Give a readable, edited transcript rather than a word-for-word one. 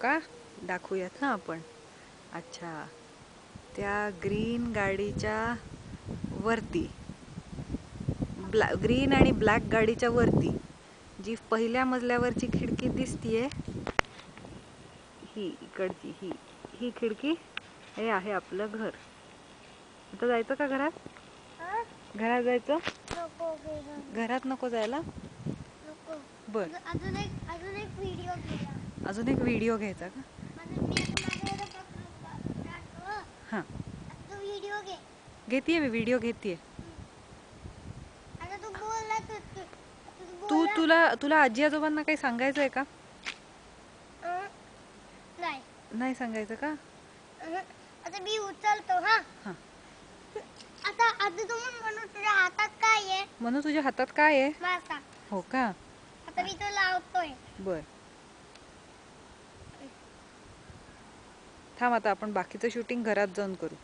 का? दाखवूयात हा आपण. अच्छा, त्या ग्रीन गाडीच्या वरती, ग्रीन आणि ब्लॅक गाडीच्या वरती जी पहिल्या मजल्यावरची खिडकी दिसतीये, ही इकडची ही खिडकी, हे आहे आपलं घर. आता जायचं का घरात? घरात जायचं? घरात नको जायला? बर, अजून एक व्हिडिओ घ्या. अजून एक व्हिडिओ घ्यायचा का? हां, व्हिडिओ घे. घेतीये मी व्हिडिओ घेतीये. आता तू बोलला तुला आजी आजोबांना काही सांगायचंय का? नाही. नाही सांगायचं का? आता मी उचलतो. हा, हां. आता तू म्हणून तुझ्या हातात काय आहे? म्हणून तुझ्या हातात काय आहे? मासा. हो का? आता मी तो लावतोय. बर, थांब, आता आपण बाकीचं शूटिंग घरात जाऊन करू.